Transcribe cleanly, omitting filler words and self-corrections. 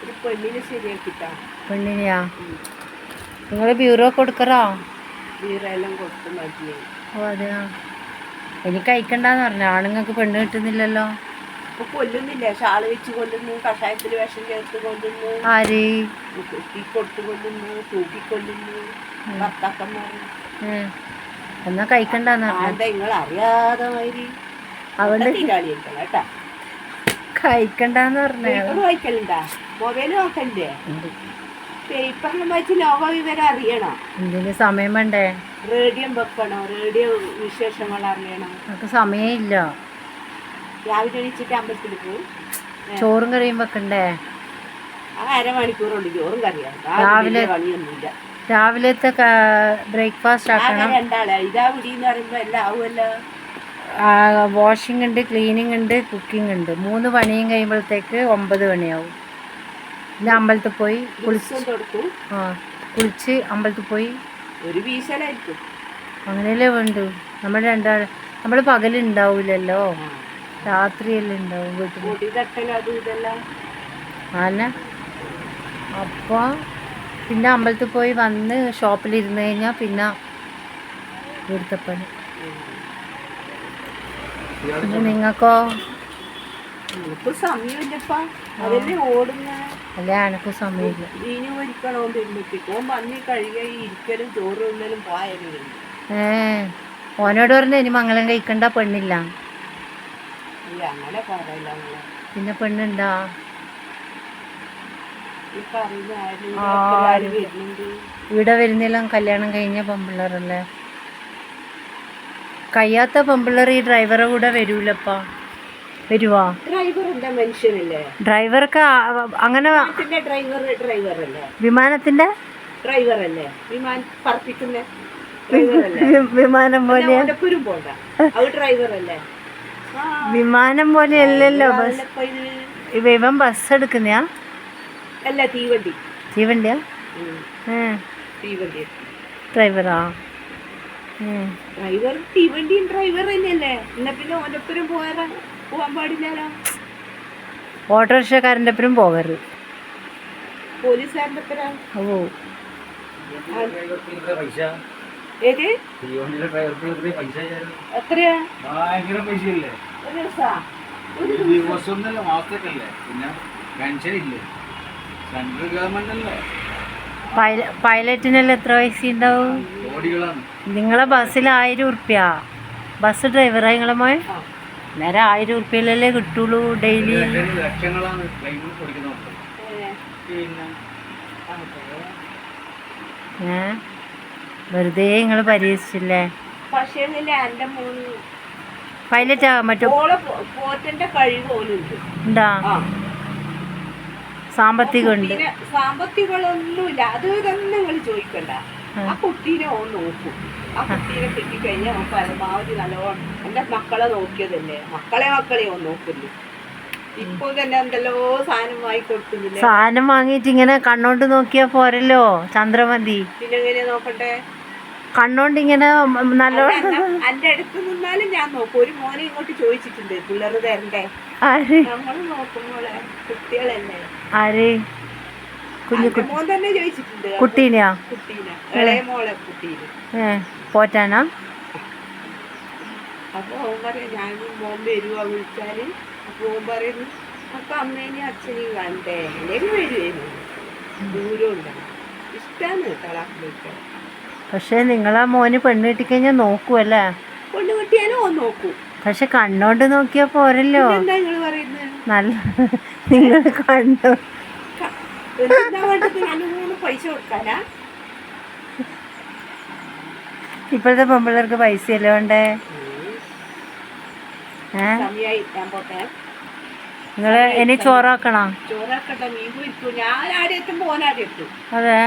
ഒരു പെണ്ണിനെ ശരിയാക്കിട്ടാ. പെണ്ണിനെയാ? നിങ്ങൾ ബ്യൂറോ കൊടുക്കറോ? ബ്യൂറോ എല്ലാം കൊടുത്തു മതിയായി. ഓ അതെയാ. എനിക്ക് അയക്കണ്ടെന്ന് പറഞ്ഞു. ആണുങ്ങൾക്ക് പെണ്ണ് കിട്ടുന്നില്ലല്ലോ. ഇപ്പൊ കൊല്ലുന്നില്ല, ഷാള് വെച്ച് കൊല്ലുന്നു, കഷായത്തിൽ വിഷം ചേർത്ത് കൊല്ലുന്നു, ആര് കൊടുത്തു കൊല്ലുന്നു, തൂക്കിക്കൊല്ലുന്നു ഭർത്താക്കന്മാര്. എന്നാ കഴിക്കണ്ടെന്ന് പറഞ്ഞു. എന്താ നിങ്ങൾ അറിയാതെ മാതിരി അതുകൊണ്ട് കേട്ടാ കഴിക്കണ്ടെന്ന് പറഞ്ഞു. പേപ്പർ വായിക്കലുണ്ടാ? മൊബൈൽ നോക്കണ്ടേ? പേപ്പറിലും വായിച്ച് ലോക വിവരം അറിയണം. എന്തിന് സമയം വേണ്ടേ? റേഡിയോ വെക്കണം, റേഡിയോ വിശേഷങ്ങൾ അറിയണം. നമുക്ക് സമയമില്ല. രാവിലെ എണീച്ചിട്ട് അമ്പലത്തിൽ പോകും, ചോറും കറിയും വെക്കണ്ടേ? ആ അരമണിക്കൂറുണ്ട് ചോറും കറിയാണ്. രാവിലെ പണിയൊന്നുമില്ല. രാവിലത്തെ ബ്രേക്ക്ഫാസ്റ്റ് ആക്കണം. രണ്ടാളെ ഇതാ പിടിന്ന് പറയുമ്പോ എല്ലാം ആവുമല്ലോ. വാഷിംഗ് ഉണ്ട്, ക്ലീനിങ് ഉണ്ട്, കുക്കിംഗ് ഉണ്ട്. 3 പണിയും കഴിയുമ്പോഴത്തേക്ക് 9 മണിയാവും. പിന്നെ അമ്പലത്തിൽ പോയി കുളിച്ച് അമ്പലത്തിൽ പോയി ഒരു വീശലായിരിക്കും. അങ്ങനെയല്ലേ വേണ്ടു. നമ്മൾ പകലുണ്ടാവൂലല്ലോ, രാത്രിയല്ലേ ഉണ്ടാവും വീട്ടിൽ. ആന അപ്പോൾ പിന്നെ അമ്പലത്തിൽ പോയി വന്ന് ഷോപ്പിലിരുന്ന് കഴിഞ്ഞാൽ പിന്നെ ഇവിടുത്തെ പണി. പിന്നെ നിങ്ങൾക്കോ? സമയമില്ലപ്പാ, അതല്ലേ ഓടുന്ന. അല്ലേ, എനക്കും സമയമില്ല. മീന് പൊരിക്കണോ തിന്നിപ്പിക്കോ വന്നി കഴുകി ഇരിക്കലും ചോറ് തിന്നലും പോയാലും. ഓനോട് പറഞ്ഞു ഇനി മംഗലം കഴിക്കണ്ട, പെണ്ണില്ല. അങ്ങനെ പറയില്ല. പിന്നെ പെണ്ണുണ്ടാ? ഇവിടെ വരുന്നെല്ലാം കല്യാണം കഴിഞ്ഞ പെമ്പിള്ളേരല്ലേ. കഴിയാത്ത പെമ്പിള്ളേർ ഈ ഡ്രൈവറെ കൂടെ വരൂലപ്പാ. വരുവാ? ഡ്രൈവർക്ക് അങ്ങനെ വിമാനത്തിന്റെ വിമാനം പോലെ, വിമാനം പോലെ അല്ലല്ലോ ബസ്. ഇവൻ ബസ് എടുക്കുന്നയാ? അല്ല, തീവണ്ടി. തീവണ്ടിയാ? ഡ്രൈവറാ? ഡ്രൈവർ തീവണ്ടിയും ഡ്രൈവർ തന്നെയല്ലേ. എന്നാ പിന്നെ ഓനൊപ്പരും പോവാൻ പാടില്ലല്ലോ. ഓട്ടോറിക്ഷക്കാരൻ്റെ ഒപ്പരും പോകരുത്. പോലീസുകാരൻ്റെ ഒപ്പരാ? ഓ എത്രയാ? പൈലറ്റിനെല്ലാം എത്ര പൈസ ഉണ്ടാവും? നിങ്ങളെ ബസ്സിൽ 1000 ഉറുപ്പ്യ. ബസ് ഡ്രൈവറാ നിങ്ങളെ മോൻ? നേരെ 1000 ഉറുപ്പ്യയിലല്ലേ കിട്ടുള്ളൂ ഡെയിലി. വെറുതെ നിങ്ങൾ പരിഹസിച്ചില്ലേ? പൈലറ്റാ മറ്റോ ഉണ്ടാ? സാമ്പത്തികമുണ്ട്. സാമ്പത്തികങ്ങളൊന്നുമില്ല, അത് തന്നെ നിങ്ങൾ ചോദിക്കണ്ട. ആ കുട്ടീനെ ഓൻ നോക്കും. ആ കുട്ടീനെ കിട്ടിക്കഴിഞ്ഞാൽ ഓൻ പരമാവധി നല്ലോണം എന്റെ മക്കളെ നോക്കിയതല്ലേ. മക്കളെ ഓൻ നോക്കുന്നു. ഇപ്പൊ തന്നെ എന്തല്ലോ സാധനം വാങ്ങിക്കൊടുക്കുന്നില്ല. സാധനം വാങ്ങിയിട്ട് ഇങ്ങനെ കണ്ണോണ്ട് നോക്കിയാ പോരല്ലോ ചന്ദ്രമതി. പിന്നെ എങ്ങനെയാ നോക്കട്ടെ? കണ്ണോണ്ട് ഇങ്ങനെ നല്ലോണം. എന്റെ അടുത്ത് നിന്നാലും ഞാൻ നോക്കും. ഒരു മോനെ ഇങ്ങോട്ട് ചോദിച്ചിട്ടുണ്ട്, പിള്ളേർ തരണ്ടേ? നമ്മള് നോക്കുമ്പോളെ കുട്ടികളല്ലേ. ആര്? മോൻ തന്നെ ചോദിച്ചിട്ടുണ്ട്. കുട്ടീനെയാ? കുട്ടീനെ, ഇളയ മോളെ കുട്ടീനെ പോറ്റാനാ? അപ്പൊ ഓൻ പറയാം ഞാൻ മോൻ വരുവാ വിളിച്ചാല്. അപ്പൊ ഓൻ പറയുന്നു അപ്പൊ അമ്മേനെയും അച്ഛനെയും കണ്ടേ അല്ലെങ്കിൽ വരുവേനു. ദൂരം ഉണ്ടാവും. ഇഷ്ടാണ് തളാക്ക് വിളിക്കാൻ. പക്ഷെ നിങ്ങളാ മോന് പെണ്ണ് കിട്ടിക്കഴിഞ്ഞാൽ നോക്കുവല്ലേ? പെണ്ണ് കിട്ടിയാലും ഓൻ നോക്കൂ. പക്ഷെ കണ്ണോണ്ട് നോക്കിയാ പോരല്ലോ. എന്താ നിങ്ങള് പറയുന്നത്? നല്ല നിങ്ങൾ കണ്ടോ പൈസ കൊടുക്കാനാ? ഇപ്പോഴത്തെ പെമ്പിള്ളേർക്ക് പൈസയല്ലേ വേണ്ടേ? നിങ്ങള് ഇനി ചോറാക്കണോ? ചോറാക്കട്ടെ, മീൻ പൊരിക്കൂ. ഞാൻ ആടെ എത്തുമ്പോ ഓനാടെ എത്തും. അതെ.